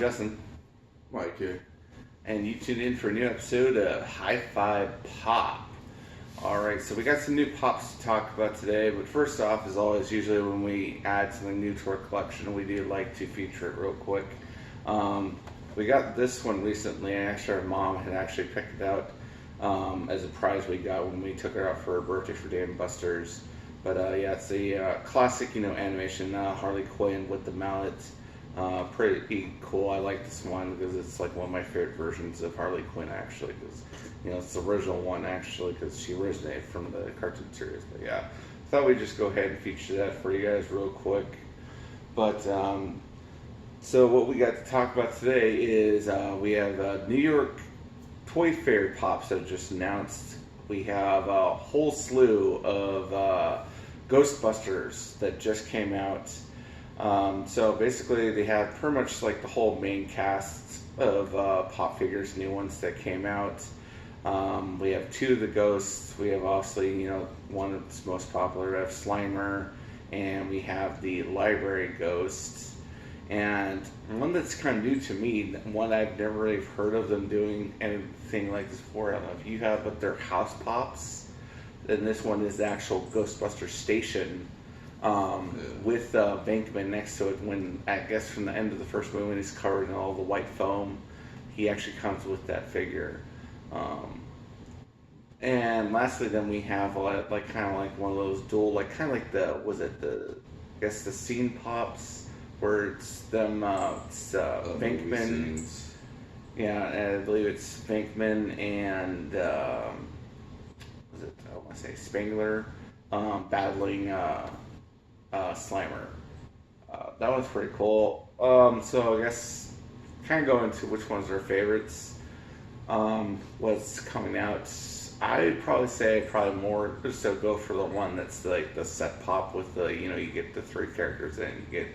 Justin, Mike here. and you tuned in for a new episode of Hi-Fi Pop. Alright, so we got some new pops to talk about today, but first off, as always, usually when we add something new to our collection, we do like to feature it real quick. We got this one recently, and actually our mom had actually picked it out as a prize we got when we took her out for her birthday for Ghostbusters. But yeah, it's a classic, animation, Harley Quinn with the mallet. Pretty cool. I like this one because it's like one of my favorite versions of Harley Quinn, actually, because it's the original one, actually, because she originated from the cartoon series. But yeah, thought we'd just go ahead and feature that for you guys real quick. But so what we got to talk about today is we have New York Toy Fair pops that just announced. We have a whole slew of Ghostbusters that just came out. So basically they have pretty much like the whole main cast of pop figures, new ones that came out. We have two of the ghosts. We have obviously, one that's most popular. We have Slimer, and we have the library ghost. And one that's kind of new to me, one I've never really heard of them doing anything like this before. I don't know if you have, but they're house pops. And this one is the actual Ghostbuster station. With Venkman next to it, when I guess from the end of the first movie when he's covered in all the white foam, he actually comes with that figure. And lastly, then we have like kind of like one of those dual, like kind of like the I guess the scene pops where it's them Venkman. Yeah, and I believe it's Venkman and was it I want to say Spangler battling. Slimer. That one's pretty cool. So I guess kind of go into which ones are favorites. What's coming out? I'd probably say more so go for the one that's like the set pop with the you get the three characters in. You get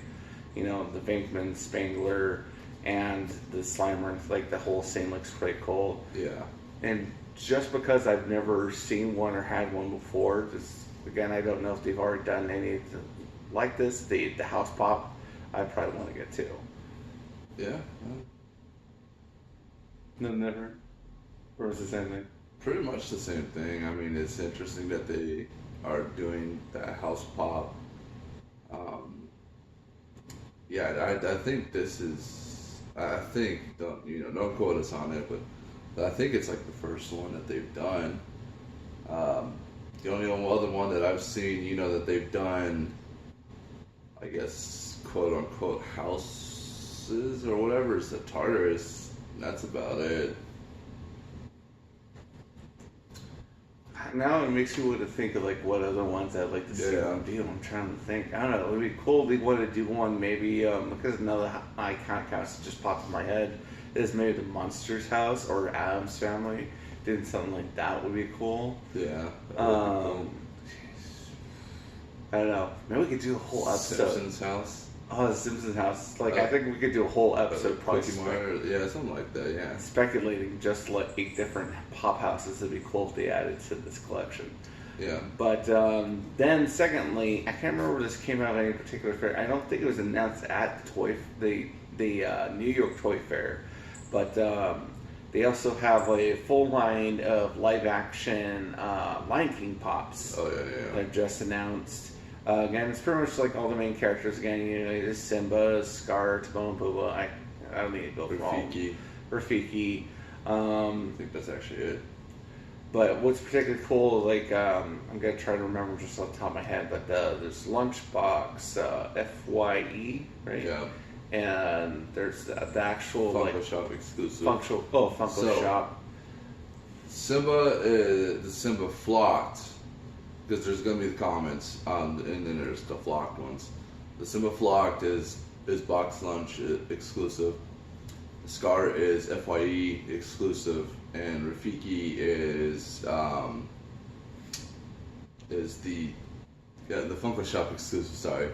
the Venkman, Spangler, and the Slimer. Like the whole scene looks pretty cool. Yeah. And just because I've never seen one or had one before, again, I don't know if they've already done any like this, the house pop, I probably want to get too. Yeah. No, never. Or is it the same thing? Pretty much the same thing. I mean, it's interesting that they are doing that house pop. Yeah, I think this is. I think don't quote us on it, but I think it's like the first one that they've done. The only other one that I've seen, that they've done, I guess, quote unquote, houses or whatever, is the Tartarus. That's about it. Now it makes me want to think of like what other ones I'd like to see them do. I'm trying to think. I don't know. It would be cool to want to do one maybe because another iconic house that just popped in my head is maybe the Monsters house or Addams Family. Doing something like that would be cool. Yeah. I don't know. Maybe we could do a whole episode. Simpsons house. Oh, the Simpsons house. Like, I think we could do a whole episode probably. Yeah, something like that, yeah. Speculating just like 8 different pop houses that'd be cool if they added to this collection. Yeah. But then, secondly, I can't remember where this came out at any particular fair. I don't think it was announced at the New York Toy Fair. But they also have a full line of live-action Lion King pops. Oh, yeah. They've just announced. Again, it's pretty much like all the main characters. Again, there's Simba, Scar, Timon, Pumbaa. I don't need to go wrong. Rafiki. I think that's actually it. But what's particularly cool, like, I'm going to try to remember just off the top of my head, but there's Lunchbox, FYE, right? Yeah. And there's the actual, Funko Shop exclusive. Funko Shop. Simba, the Simba flocked. Because there's going to be the comments, and then there's the flocked ones. The Simba flocked is Box Lunch exclusive. Scar is FYE exclusive, and Rafiki is the Funko Shop exclusive. Sorry.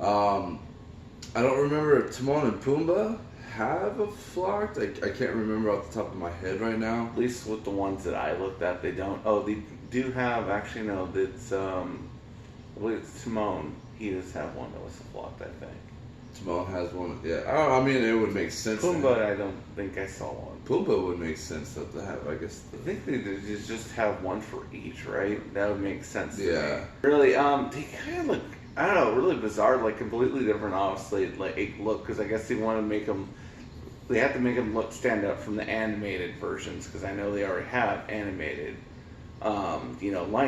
I don't remember if Timon and Pumbaa have a flocked. I can't remember off the top of my head right now. At least with the ones that I looked at, they don't. Oh, they do have, actually, no, it's, I believe it's Timon. He does have one that was flocked, I think. Timon has one. Yeah, I mean, it would make sense. Pumbaa, I don't think I saw one. Pumbaa would make sense to have, I guess. I think they just have one for each, right? That would make sense. Yeah. Really, they kind of look, I don't know, really bizarre, like completely different, obviously, like look, because I guess they want to make them. They have to make them stand out from the animated versions, because I know they already have animated, Lion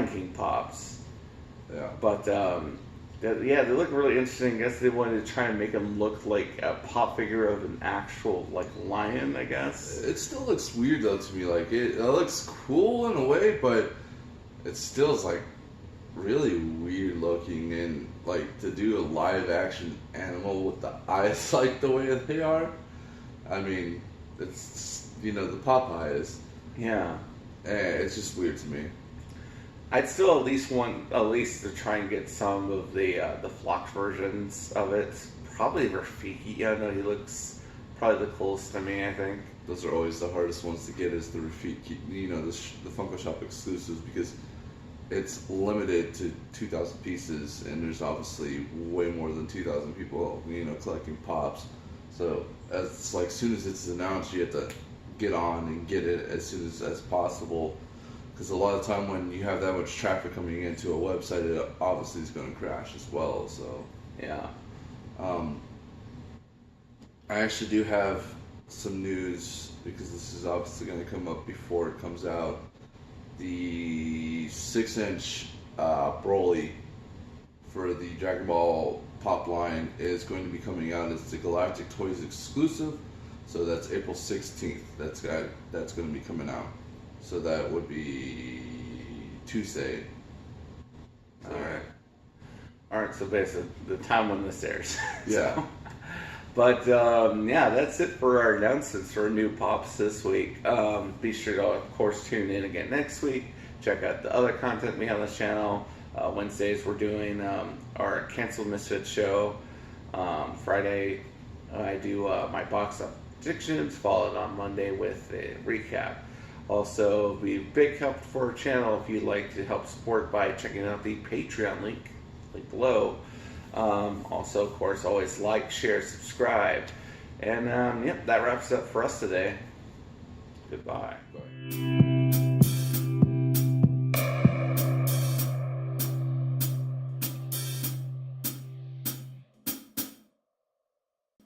King pops. Yeah. But they look really interesting. I guess they wanted to try and make them look like a pop figure of an actual lion, I guess. It still looks weird though to me. Like it looks cool in a way, but it still is really weird looking, and to do a live action animal with the eyes the way that they are. I mean, it's the Popeyes. Yeah. It's just weird to me. I'd still at least to try and get some of the flocked versions of it. Probably Rafiki. I know he looks probably the coolest to me, I think. Those are always the hardest ones to get, is the Rafiki, the Funko Shop exclusives, because it's limited to 2,000 pieces, and there's obviously way more than 2,000 people, collecting pops. So as soon as it's announced, you have to get on and get it as soon as possible. Because a lot of time when you have that much traffic coming into a website, it obviously is going to crash as well. So yeah, I actually do have some news, because this is obviously going to come up before it comes out. The 6-inch Broly for the Dragon Ball Pop line is going to be coming out. It's the Galactic Toys exclusive, so that's April 16th. That's going to be coming out. So that would be Tuesday. So. All right. So basically, the time when this airs. Yeah. So, but that's it for our announcements for new pops this week. Be sure to, of course, tune in again next week. Check out the other content we have on this channel. Wednesdays we're doing our Canceled Misfits show. Friday I do my box of predictions, followed on Monday with a recap. Also, be a big help for our channel if you'd like to help support by checking out the Patreon link below. Also, of course, always like, share, subscribe. And that wraps up for us today. Goodbye. Bye.